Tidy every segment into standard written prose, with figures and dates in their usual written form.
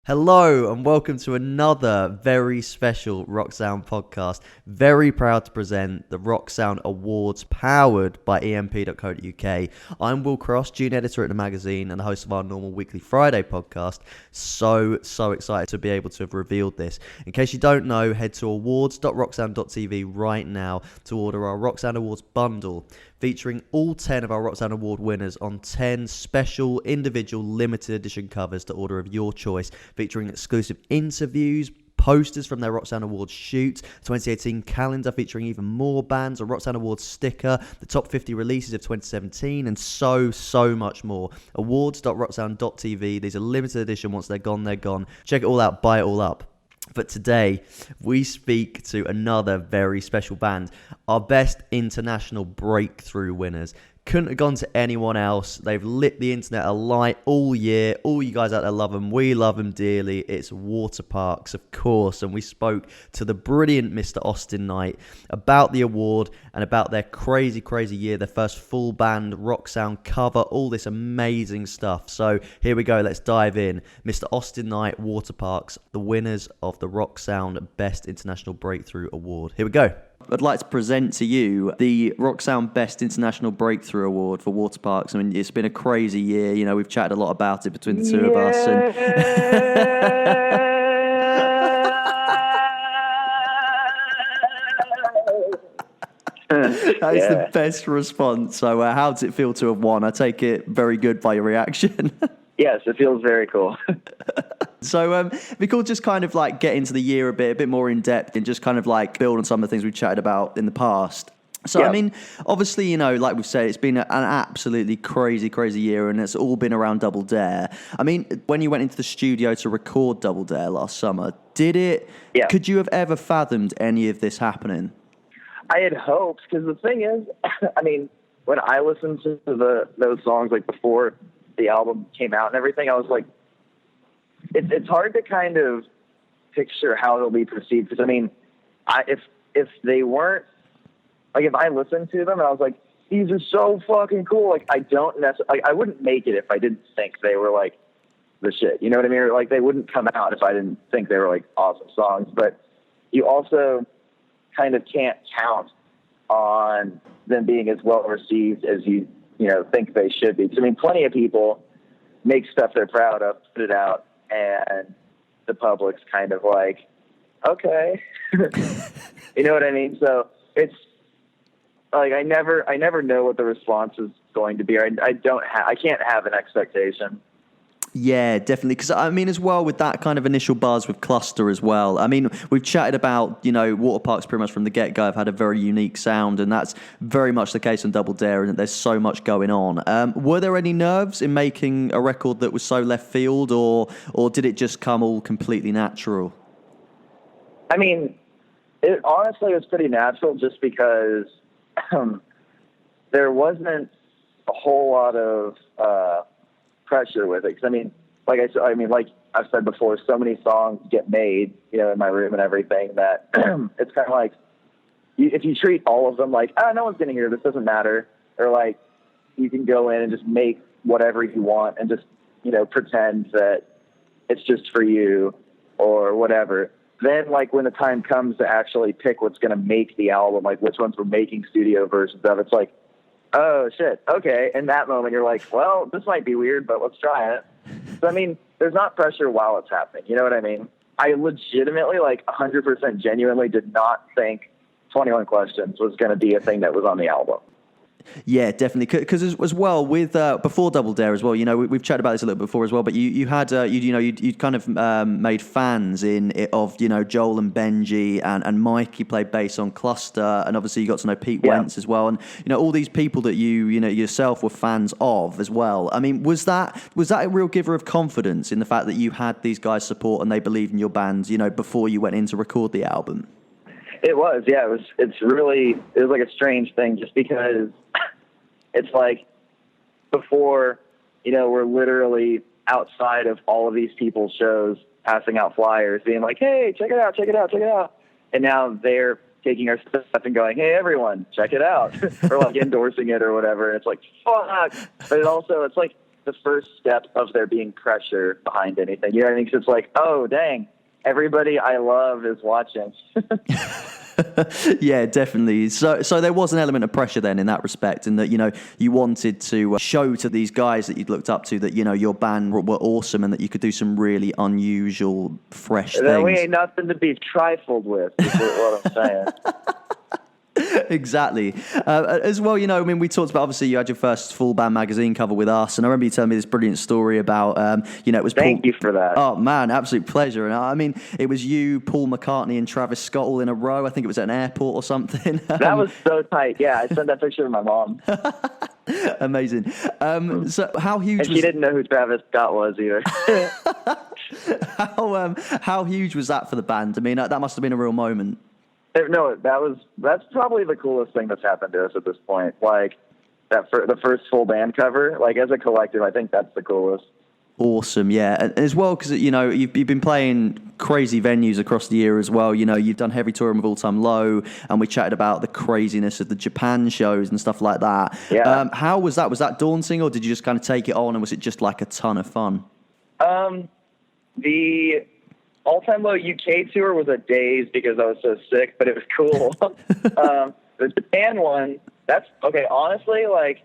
Hello and welcome to another very special Rock Sound podcast. Very proud to present the Rock Sound Awards powered by EMP.co.uk. I'm Will Cross, junior editor at the magazine and the host of our normal weekly Friday podcast. So excited to be able to have revealed this. In case you don't know, head to awards.rocksound.tv right now to order our Rock Sound Awards bundle, featuring all 10 of our Rock Sound Award winners on 10 special individual limited edition covers to order of your choice, featuring exclusive interviews, posters from their Rock Sound Awards shoot, 2018 calendar featuring even more bands, a Rock Sound Awards sticker, the top 50 releases of 2017, and so much more. Awards.rocksound.tv. These are limited edition. Once they're gone, they're gone. Check it all out. Buy it all up. But today, we speak to another very special band, our best international breakthrough winners. Couldn't have gone to anyone else. They've lit the internet alight all year. All you guys out there love them. We love them dearly. It's Waterparks, of course. And we spoke to the brilliant Mr. Awsten Knight about the award and about their crazy year, their first full band rock sound cover, all this amazing stuff. So here we go. Let's dive in. Mr. Awsten Knight, Waterparks, the winners of the Rock Sound Best International Breakthrough Award. Here we go. I'd like to present to you the Rock Sound Best International Breakthrough Award for Waterparks. I mean, it's been a crazy year. You know, we've chatted a lot about it between the two of us. And that is the best response. So how does it feel to have won? I take it very good by your reaction. Yes, it feels very cool. So we could just kind of like get into the year a bit more in depth and just kind of like build on some of the things we've chatted about in the past. So, I mean, obviously, you know, like we've said, it's been an absolutely crazy year, and it's all been around Double Dare. I mean, when you went into the studio to record Double Dare last summer, could you have ever fathomed any of this happening? I had hoped, because the thing is, I mean, when I listened to those songs, like before the album came out and everything, I was like, it's hard to kind of picture how it'll be perceived. Because I mean, if they weren't, like, if I listened to them and I was like, these are so fucking cool, like, I wouldn't make it if I didn't think they were like the shit. You know what I mean? Or, like, they wouldn't come out if I didn't think they were like awesome songs. But you also kind of can't count on them being as well received as you think they should be. 'Cause, I mean, plenty of people make stuff they're proud of, put it out, and the public's kind of like, okay. You know what I mean? So it's like, I never know what the response is going to be. I can't have an expectation. Yeah, definitely. Because, I mean, as well, with that kind of initial buzz with Cluster as well, I mean, we've chatted about, you know, Waterparks pretty much from the get-go have had a very unique sound, and that's very much the case on Double Dare, and there's so much going on. Were there any nerves in making a record that was so left field, or did it just come all completely natural? I mean, it honestly was pretty natural, just because there wasn't a whole lot of pressure with it. 'Cause I mean, like I've said before, so many songs get made, you know, in my room and everything, that it's kind of like, if you treat all of them like, no one's gonna hear this, doesn't matter, or like, you can go in and just make whatever you want and just, you know, pretend that it's just for you or whatever. Then, like, when the time comes to actually pick what's gonna make the album, like which ones we're making studio versions of, it's like, oh shit, okay. In that moment, you're like, well, this might be weird, but let's try it. So, I mean, there's not pressure while it's happening. You know what I mean? I legitimately, like, 100% genuinely did not think 21 Questions was going to be a thing that was on the album. Yeah, definitely. Because as well with before Double Dare as well, you know, we've chatted about this a little bit before as well. But you had you kind of made fans of, you know, Joel and Benji and Mikey played bass on Cluster, and obviously you got to know Pete Wentz as well, and you know all these people that you know yourself were fans of as well. I mean, was that a real giver of confidence in the fact that you had these guys' support and they believed in your band, you know, before you went in to record the album? It was, yeah. It was like a strange thing, just because it's like, before, you know, we're literally outside of all of these people's shows, passing out flyers, being like, hey, check it out. And now they're taking our stuff and going, hey, everyone, check it out. Or like endorsing it or whatever. And it's like, fuck. But it's like, the first step of there being pressure behind anything. You know what I mean? 'Cause it's like, oh, dang, everybody I love is watching. Yeah, definitely. So there was an element of pressure then in that respect, and that, you know, you wanted to show to these guys that you'd looked up to that, you know, your band were awesome and that you could do some really unusual, fresh things. We ain't nothing to be trifled with, is what I'm saying. Exactly. As well, you know, I mean, we talked about, obviously, you had your first full band magazine cover with us, and I remember you telling me this brilliant story about, you know, it was Thank you for that. Oh, man, absolute pleasure. And I mean, it was you, Paul McCartney, and Travis Scott all in a row. I think it was at an airport or something. That was so tight. Yeah, I sent that picture to my mom. Amazing. So how huge and she didn't know who Travis Scott was either. How huge was that for the band? I mean, that must have been a real moment. No, that's probably the coolest thing that's happened to us at this point. Like the first full band cover, like as a collective, I think that's the coolest. Awesome, yeah, and as well, because, you know, you've been playing crazy venues across the year as well. You know, you've done heavy touring with All Time Low, and we chatted about the craziness of the Japan shows and stuff like that. Yeah. How was that? Was that daunting, or did you just kind of take it on, and was it just like a ton of fun? The All Time Low UK tour was a daze because I was so sick, but it was cool. The Japan one, that's okay. Honestly, like,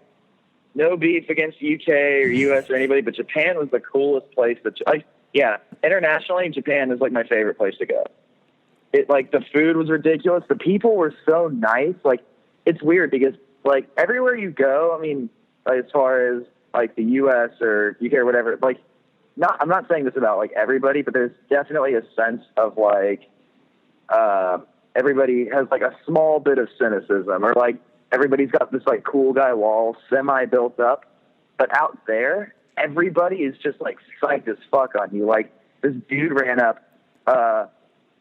no beef against UK or US or anybody, but Japan was the coolest place. Internationally, Japan is like my favorite place to go. It, like, the food was ridiculous. The people were so nice. Like, it's weird because, like, everywhere you go, I mean, as far as like the US or UK or whatever, like, I'm not saying this about like everybody, but there's definitely a sense of like everybody has like a small bit of cynicism, or like everybody's got this like cool guy wall semi built up, but out there everybody is just like psyched as fuck on you. Like, this dude ran up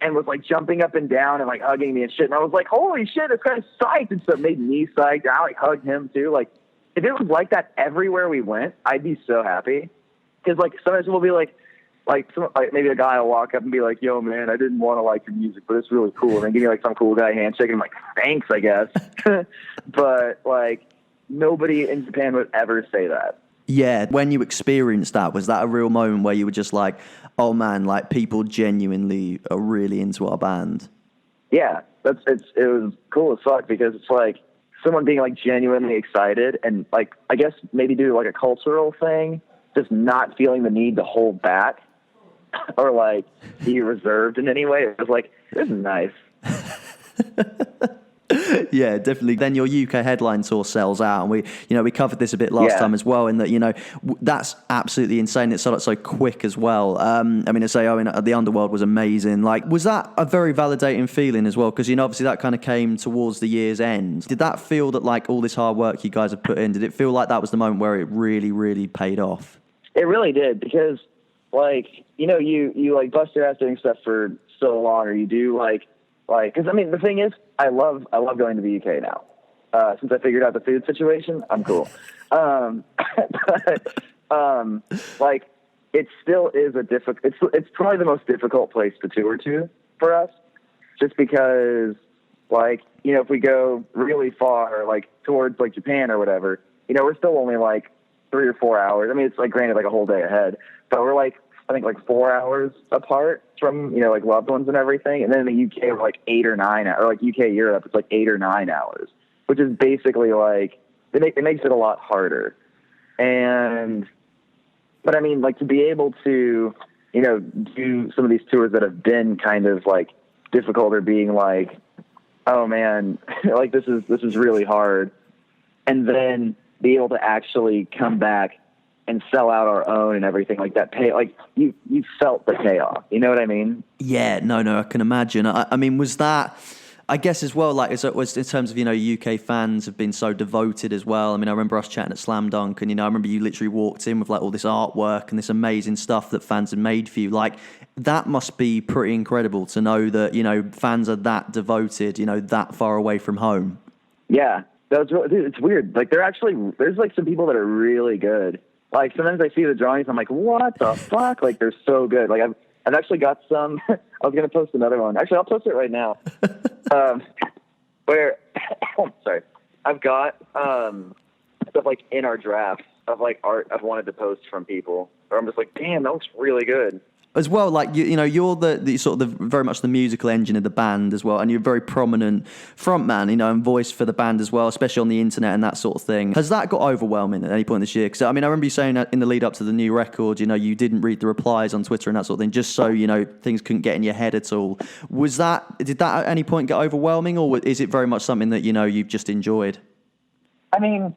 and was like jumping up and down and like hugging me and shit, and I was like, holy shit, this guy's psyched, and so it made me psyched. I like hugged him too. Like, if it was like that everywhere we went, I'd be so happy. Because, like, sometimes we'll be like maybe a guy will walk up and be like, yo, man, I didn't want to like your music, but it's really cool. And then give me, like, some cool guy handshake. And I'm like, thanks, I guess. But, like, nobody in Japan would ever say that. Yeah, when you experienced that, was that a real moment where you were just like, oh, man, like, people genuinely are really into our band? Yeah, it was cool as fuck, because it's, like, someone being, like, genuinely excited and, like, I guess maybe do, like, a cultural thing, just not feeling the need to hold back or like be reserved in any way. It was like, this is nice. Yeah, definitely. Then your UK headline tour sells out, and we covered this a bit last time as well, in that, you know, that's absolutely insane. It sold out so quick as well. The Underworld was amazing. Like, was that a very validating feeling as well? Because, you know, obviously that kind of came towards the year's end. Did that feel that, like, all this hard work you guys have put in, did it feel like that was the moment where it really, really paid off? It really did, because, like, you know, you like bust your ass doing stuff for so long, or you do like, because, I mean, the thing is, I love going to the UK now. Since I figured out the food situation, I'm cool. Like, it still is it's probably the most difficult place to tour to for us, just because, like, you know, if we go really far, like, towards, like, Japan or whatever, you know, we're still only, like, 3 or 4 hours. I mean, it's like, granted, like a whole day ahead, but we're like, I think like 4 hours apart from, you know, like loved ones and everything. And then in the UK, we're like 8 or 9, or like UK, Europe, it's like 8 or 9 hours, which is basically like, it makes it a lot harder. But I mean, like, to be able to, you know, do some of these tours that have been kind of like difficult, or being like, oh man, like this is really hard. And then be able to actually come back and sell out our own and everything like that. Like, you felt the payoff. You know what I mean? Yeah, no, I can imagine. I mean, was that, I guess as well, like, as it was in terms of, you know, UK fans have been so devoted as well. I mean, I remember us chatting at Slam Dunk, and, you know, I remember you literally walked in with like all this artwork and this amazing stuff that fans had made for you. Like, that must be pretty incredible to know that, you know, fans are that devoted, you know, that far away from home. Yeah. Dude, it's weird. Like, there's like some people that are really good. Like, sometimes I see the drawings, I'm like, what the fuck? Like, they're so good. Like, I've actually got some. I was gonna post another one. Actually, I'll post it right now. Where, sorry, I've got stuff like in our drafts of like art I've wanted to post from people, or I'm just like, damn, that looks really good. As well, like you know, you're the sort of the very much the musical engine of the band as well, and you're a very prominent frontman, you know, and voice for the band as well, especially on the internet and that sort of thing. Has that got overwhelming at any point this year? Because I mean, I remember you saying that in the lead up to the new record, you know, you didn't read the replies on Twitter and that sort of thing, just so you know things couldn't get in your head at all. Did that at any point get overwhelming, or is it very much something that you know you've just enjoyed? I mean,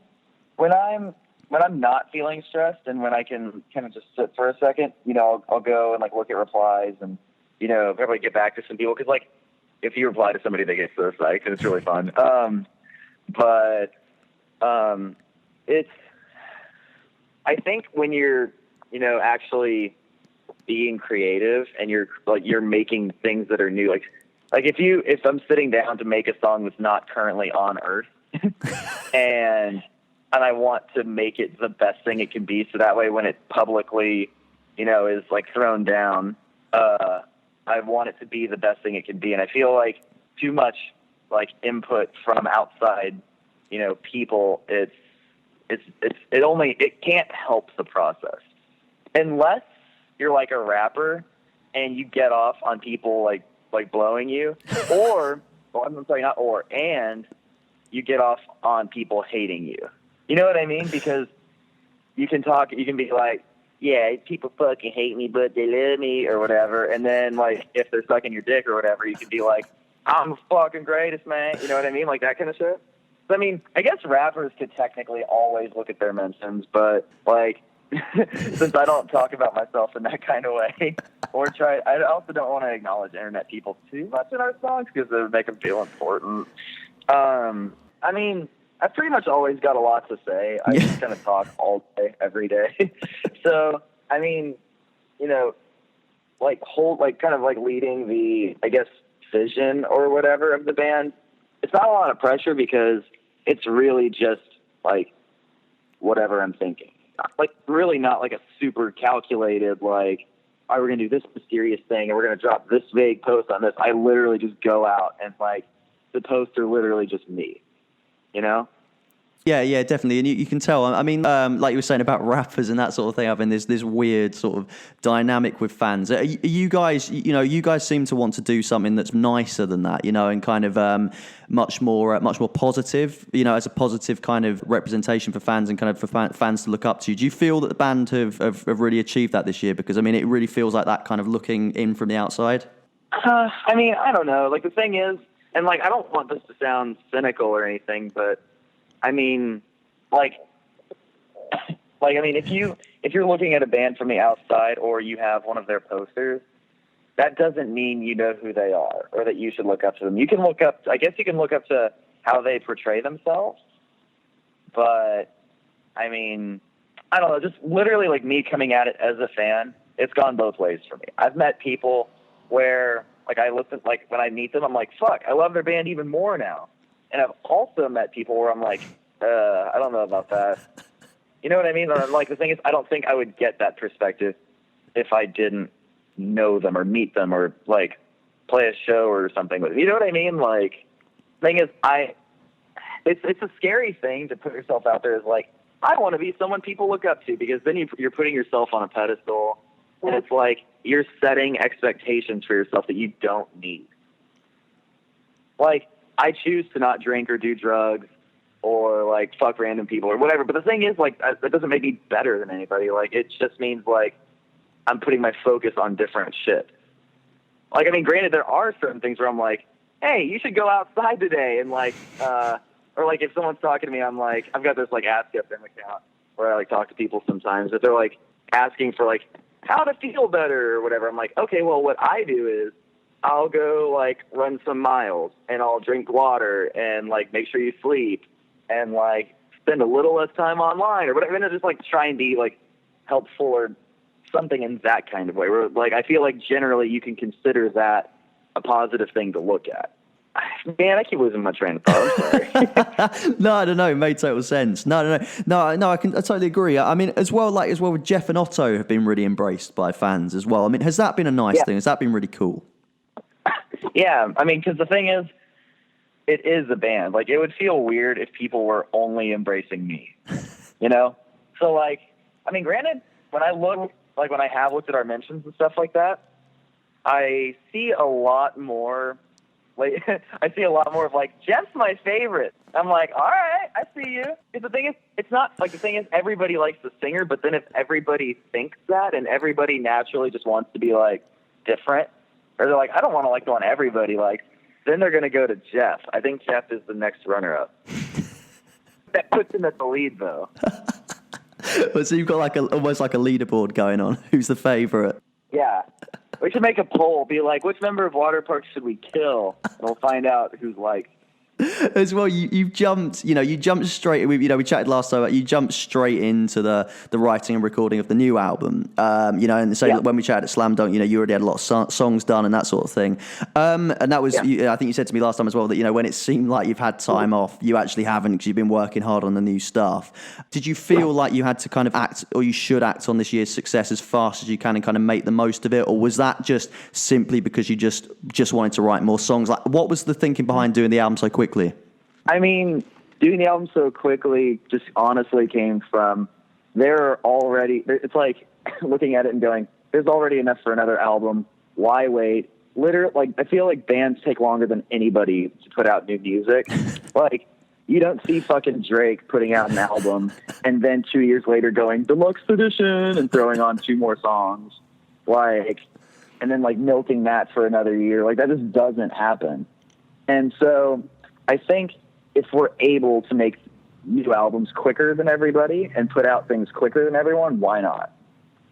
when I'm not feeling stressed and when I can kind of just sit for a second, you know, I'll go and like look at replies and, you know, probably get back to some people. Cause like if you reply to somebody, they get so psyched and it's really fun. I think when you're, you know, actually being creative and you're making things that are new, like if I'm sitting down to make a song that's not currently on Earth and I want to make it the best thing it can be, so that way when it publicly, you know, is like thrown down, I want it to be the best thing it can be. And I feel like too much like input from outside, you know, people, it can't help the process unless you're like a rapper and you get off on people like blowing you, or well, I'm sorry, not or, and you get off on people hating you. You know what I mean? Because you can be like, yeah, people fucking hate me, but they love me or whatever. And then like, if they're sucking your dick or whatever, you can be like, I'm the fucking greatest, man. You know what I mean? Like that kind of shit. So, I mean, I guess rappers could technically always look at their mentions, but like, since I don't talk about myself in that kind of way I also don't want to acknowledge internet people too much in our songs because it would make them feel important. I mean, I've pretty much always got a lot to say. I just kind of talk all day, every day. So, I mean, you know, kind of leading the, I guess, vision or whatever of the band. It's not a lot of pressure because it's really just like whatever I'm thinking. Like really not like a super calculated, like, all right, we're going to do this mysterious thing and we're going to drop this vague post on this. I literally just go out and like the posts are literally just me. You know? Yeah, definitely, and you can tell. I mean, like you were saying about rappers and that sort of thing, having this weird sort of dynamic with fans. Are you guys, you know, you guys seem to want to do something that's nicer than that, you know, and kind of much more positive, you know, as a positive kind of representation for fans and kind of for fans to look up to. Do you feel that the band have really achieved that this year? Because I mean, it really feels like that kind of looking in from the outside. I mean, I don't know. Like the thing is. And, like, I don't want this to sound cynical or anything, but, I mean, if you're looking at a band from the outside or you have one of their posters, that doesn't mean you know who they are or that you should look up to them. You can look up to how they portray themselves, but, I mean, I don't know, just literally, like, me coming at it as a fan, it's gone both ways for me. I've met people where... like I listen, like when I meet them, I'm like, fuck, I love their band even more now. And I've also met people where I'm like, I don't know about that. You know what I mean? Like the thing is, I don't think I would get that perspective if I didn't know them or meet them or like play a show or something with them. You know what I mean? Like, thing is, it's a scary thing to put yourself out there as like, I want to be someone people look up to, because then you're putting yourself on a pedestal. And it's like you're setting expectations for yourself that you don't need. Like, I choose to not drink or do drugs or, like, fuck random people or whatever. But the thing is, like, that doesn't make me better than anybody. Like, it just means, like, I'm putting my focus on different shit. Like, I mean, granted, there are certain things where I'm like, hey, you should go outside today. And, like, or, like, if someone's talking to me, I'm like, I've got this, like, Ask FM account where I, like, talk to people sometimes. If they're, like, asking for, like, how to feel better or whatever. I'm like, okay, well, what I do is I'll go like run some miles and I'll drink water and like make sure you sleep and like spend a little less time online or whatever. And I just like try and be like helpful or something in that kind of way where like, I feel like generally you can consider that a positive thing to look at. Man, I keep losing my train of thought. I'm sorry. No, I don't know. It made total sense. No. I totally agree. I mean, as well with Jeff and Otto have been really embraced by fans as well. I mean, has that been a nice thing? Has that been really cool? Yeah, I mean, because the thing is, it is a band. Like, it would feel weird if people were only embracing me, you know? So, like, I mean, granted, when I have looked at our mentions and stuff like that, I see a lot more, like, I see a lot more of, like, Jeff's my favorite. I'm like, all right, I see you. Because the thing is, it's not, like, the thing is, everybody likes the singer, but then if everybody thinks that and everybody naturally just wants to be, like, different, or they're like, I don't want to like the one everybody likes, then they're going to go to Jeff. I think Jeff is the next runner-up. That puts him at the lead, though. So you've got like almost like a leaderboard going on. Who's the favorite? Yeah. We should make a poll, be like, which member of Waterparks should we kill? And we'll find out who's like. As well, you jumped straight. We chatted last time. You jumped straight into the writing and recording of the new album. And so when we chatted at Slam Dunk, you already had a lot of songs done and that sort of thing. And that was, I think you said to me last time as well that when it seemed like you've had time off, you actually haven't because you've been working hard on the new stuff. Did you feel like you had to kind of act, or you should act on this year's success as fast as you can and kind of make the most of it, or was that just simply because you just wanted to write more songs? Like, what was the thinking behind doing the album so quickly? I mean, doing the album so quickly just honestly came from it's like looking at it and going, there's already enough for another album. Why wait? Literally, like, I feel like bands take longer than anybody to put out new music. Like, you don't see fucking Drake putting out an album and then 2 years later going deluxe edition and throwing on 2 more songs. Like, and then like milking that for another year. Like, that just doesn't happen. And so I think if we're able to make new albums quicker than everybody and put out things quicker than everyone, why not?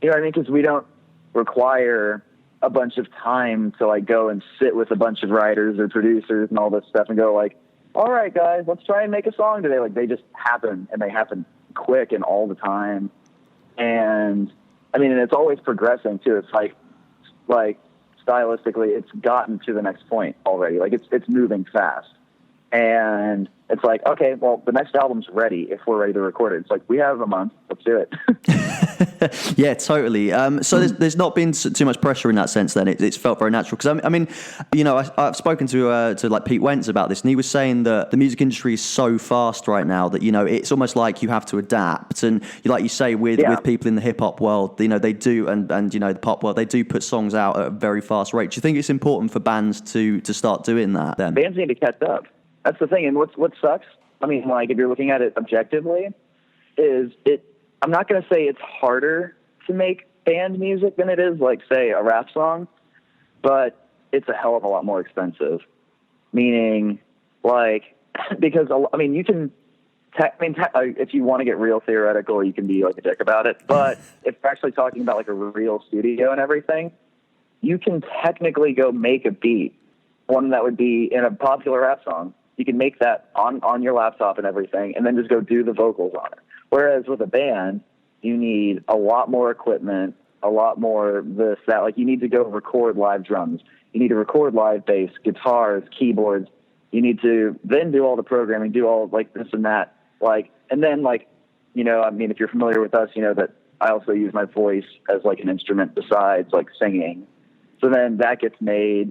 You know what I mean? Because we don't require a bunch of time to like go and sit with a bunch of writers or producers and all this stuff and go like, all right, guys, let's try and make a song today. Like, they just happen, and they happen quick and all the time. And I mean, and it's always progressing too. It's like stylistically, it's gotten to the next point already. Like, it's moving fast. And it's like, okay, well, the next album's ready if we're ready to record it. It's like, we have a month. Let's do it. Yeah, totally. So there's not been too much pressure in that sense then. It's felt very natural. Because, I mean, I've spoken to like Pete Wentz about this, and he was saying that the music industry is so fast right now that, it's almost like you have to adapt. And like you say, with people in the hip-hop world, they do, and the pop world, they do put songs out at a very fast rate. Do you think it's important for bands to start doing that then? Bands need to catch up. That's the thing. And what sucks, I mean, like, if you're looking at it objectively, I'm not going to say it's harder to make band music than it is, like, say, a rap song, but it's a hell of a lot more expensive. Meaning, like, because, I mean, you can, if you want to get real theoretical, you can be, like, a dick about it, but if we're actually talking about, like, a real studio and everything, you can technically go make a beat, one that would be in a popular rap song. You can make that on your laptop and everything, and then just go do the vocals on it. Whereas with a band, you need a lot more equipment, a lot more this, that. Like, you need to go record live drums. You need to record live bass, guitars, keyboards. You need to then do all the programming, do all, like, this and that. Like, and then, like, I mean, if you're familiar with us, that I also use my voice as, like, an instrument besides, like, singing. So then that gets made,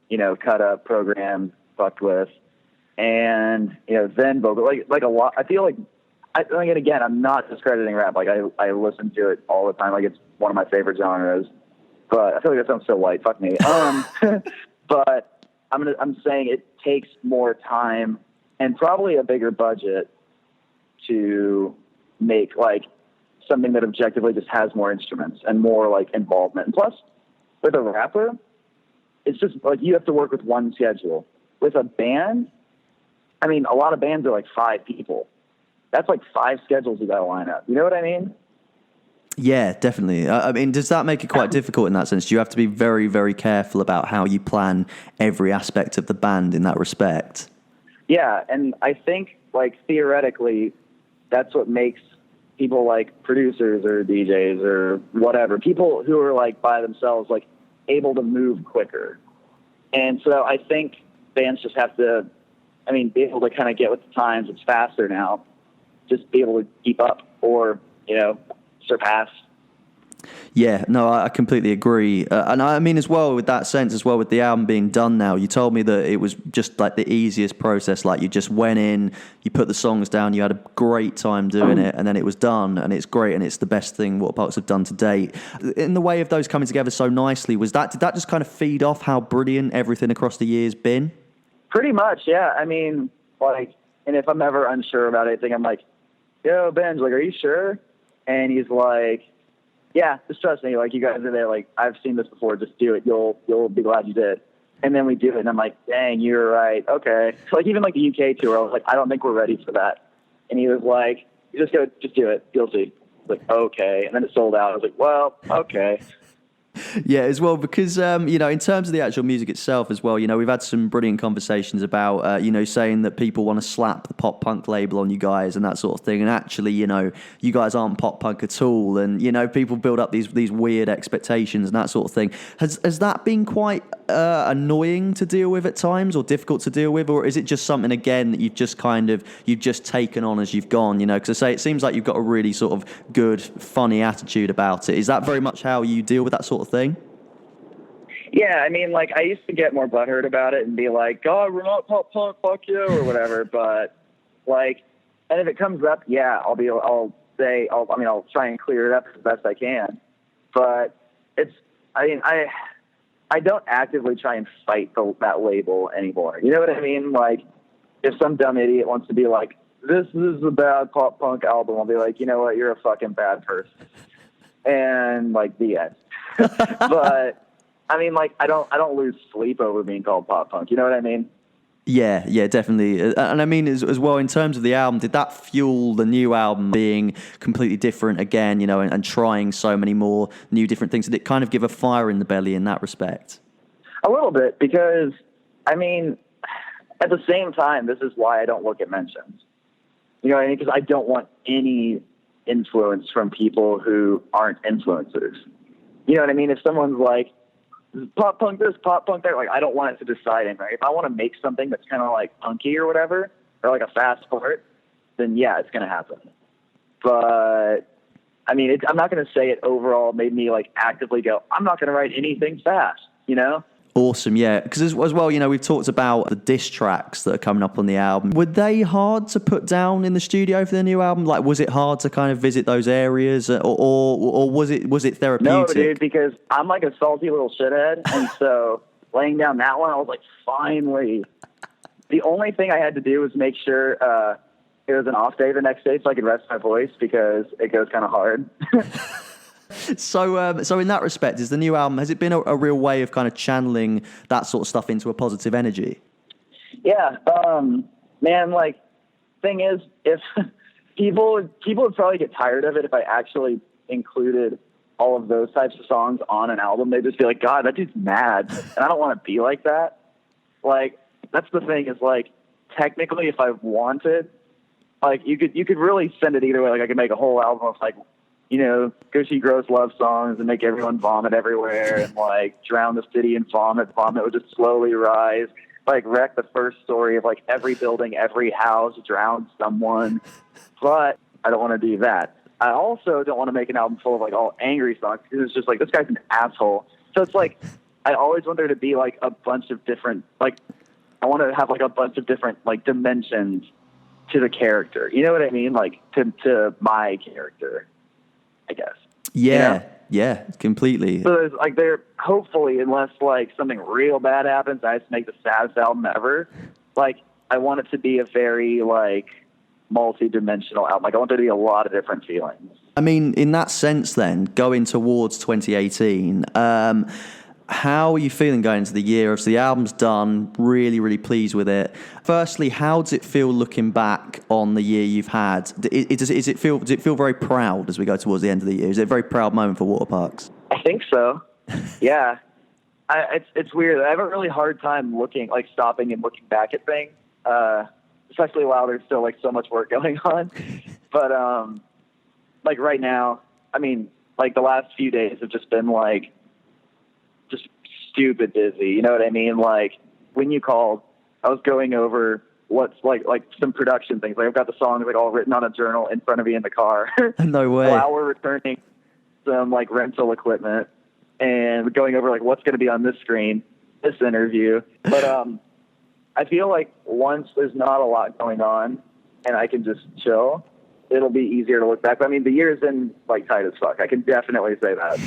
cut up, programmed, fucked with. And, then vocal, like a lot, I feel like, and again, I'm not discrediting rap. Like, I listen to it all the time. Like, it's one of my favorite genres, but I feel like that sounds so white. Fuck me. But I'm saying it takes more time and probably a bigger budget to make, like, something that objectively just has more instruments and more, like, involvement. And plus, with a rapper, it's just like, you have to work with one schedule. With a band, I mean, a lot of bands are like 5 people. That's like 5 schedules you got to line up. You know what I mean? Yeah, definitely. I mean, does that make it quite difficult in that sense? Do you have to be very, very careful about how you plan every aspect of the band in that respect? Yeah, and I think, like, theoretically, that's what makes people like producers or DJs or whatever, people who are, like, by themselves, like, able to move quicker. And so I think bands just have to, be able to kind of get with the times. It's faster now. Just be able to keep up or, surpass. Yeah, no, I completely agree. And I mean, as well, with that sense, as well, with the album being done now, you told me that it was just like the easiest process. Like you just went in, you put the songs down, you had a great time doing it, and then it was done, and it's great, and it's the best thing Waterparks have done to date. In the way of those coming together so nicely, did that just kind of feed off how brilliant everything across the years been? Pretty much, yeah. I mean, like, and if I'm ever unsure about anything, I'm like, yo, Benj, like, are you sure? And he's like, yeah, just trust me. Like, you guys are there. Like, I've seen this before. Just do it. You'll be glad you did. And then we do it, and I'm like, dang, you're right. Okay. So, like, even like the UK tour, I was like, I don't think we're ready for that. And he was like, just do it. You'll see. I was like, okay. And then it sold out. I was like, well, okay. Yeah, as well, because, in terms of the actual music itself as well, we've had some brilliant conversations about, saying that people want to slap the pop punk label on you guys and that sort of thing. And actually, you guys aren't pop punk at all. And, people build up these weird expectations and that sort of thing. Has that been quite annoying to deal with at times or difficult to deal with? Or is it just something, again, that you've just taken on as you've gone? Because I say it seems like you've got a really sort of good, funny attitude about it. Is that very much how you deal with that sort of thing? Yeah, I mean, like, I used to get more butthurt about it and be like, God, we're not pop punk, fuck you, or whatever. But, like, and if it comes up, yeah, I'll try and clear it up as best I can. But I don't actively try and fight that label anymore. You know what I mean? Like, if some dumb idiot wants to be like, this is a bad pop punk album, I'll be like, you know what, you're a fucking bad person. And, like, the end. But I mean, like, I don't lose sleep over being called pop punk. You know what I mean? Yeah, definitely. And I mean, as well, in terms of the album, did that fuel the new album being completely different again, and trying so many more new different things? Did it kind of give a fire in the belly in that respect? A little bit, because, I mean, at the same time, this is why I don't look at mentions. You know what I mean? Because I don't want any influence from people who aren't influencers. You know what I mean? If someone's like, pop punk this, pop punk that, like, I don't want it to decide anything. If I want to make something that's kind of like punky or whatever, or like a fast part, then yeah, it's going to happen. But I mean, I'm not going to say it overall made me like actively go, I'm not going to write anything fast, Awesome, yeah. Because as well, we've talked about the diss tracks that are coming up on the album. Were they hard to put down in the studio for the new album? Like, was it hard to kind of visit those areas, or was it therapeutic? No, dude, because I'm like a salty little shithead, and so laying down that one, I was like, finally. The only thing I had to do was make sure it was an off day the next day so I could rest my voice because it goes kind of hard. So in that respect, is the new album, has it been a real way of kind of channeling that sort of stuff into a positive energy? Yeah, man, like, thing is, if people would probably get tired of it if I actually included all of those types of songs on an album. They'd just be like, God, that dude's mad, and I don't want to be like that. Like, that's the thing, is like, technically, if I wanted, like, you could really send it either way. Like, I could make a whole album of like, gushy, gross love songs and make everyone vomit everywhere and, like, drown the city in vomit. Vomit would just slowly rise, like, wreck the first story of, like, every building, every house, drown someone. But I don't want to do that. I also don't want to make an album full of, like, all angry songs because it's just, like, this guy's an asshole. So it's, like, I always want there to be, like, a bunch of different, like, I want to have, like, a bunch of different, like, dimensions to the character. You know what I mean? Like, to my character, I guess. Yeah, yeah, completely. So there's, like, hopefully, unless, like, something real bad happens, I just make the saddest album ever. Like, I want it to be a very, like, multi-dimensional album. Like, I want there to be a lot of different feelings. I mean, in that sense then, going towards 2018, how are you feeling going into the year? So the album's done, really, really pleased with it. Firstly, how does it feel looking back on the year you've had? Does it feel very proud as we go towards the end of the year? Is it a very proud moment for Waterparks? I think so. Yeah. It's weird. I have a really hard time stopping and looking back at things, especially while there's still, like, so much work going on. But, like, right now, I mean, like, the last few days have just been, like, just stupid busy. You know what I mean? Like, when you called, I was going over what's like some production things. Like, I've got the songs, like, all written on a journal in front of me in the car. No way. While we're returning some like rental equipment and going over like what's going to be on this screen, this interview. But I feel like once there's not a lot going on and I can just chill, it'll be easier to look back. But I mean, the year's been like tight as fuck. I can definitely say that.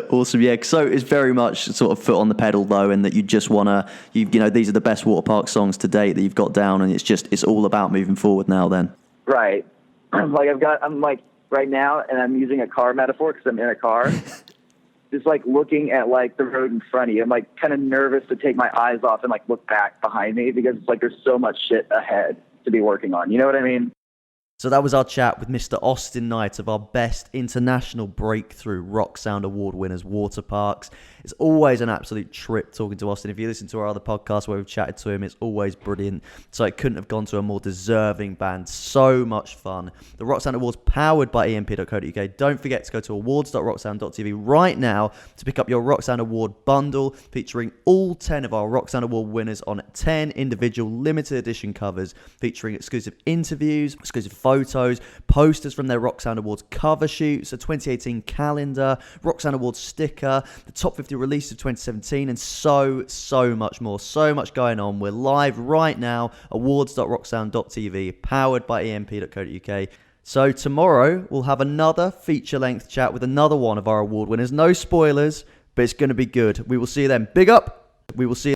Awesome, yeah. So it's very much sort of foot on the pedal though, and that you just wanna, you know, these are the best Waterpark songs to date that you've got down, and it's all about moving forward now. Then, right? Like I'm like right now, and I'm using a car metaphor because I'm in a car. Just like looking at like the road in front of you. I'm like kind of nervous to take my eyes off and like look back behind me because it's like there's so much shit ahead to be working on. You know what I mean? so that was our chat with Mr. Awsten Knight of our Best International Breakthrough Rock Sound Award winners, Waterparks. It's always an absolute trip talking to Awsten. If you listen to our other podcasts where we've chatted to him, it's always brilliant. So it couldn't have gone to a more deserving band. So much fun. The Rock Sound Awards powered by emp.co.uk. Don't forget to go to awards.rocksound.tv right now to pick up your Rock Sound Award bundle featuring all 10 of our Rock Sound Award winners on 10 individual limited edition covers featuring exclusive interviews, exclusive photos, posters from their Rock Sound Awards cover shoots, a 2018 calendar, Rock Sound Awards sticker, the top 50 release of 2017, and so much more. So much going on. We're live right now, awards.rocksound.tv, powered by emp.co.uk. So tomorrow we'll have another feature-length chat with another one of our award winners. No spoilers, but it's going to be good. We will see you then. Big up. We will see you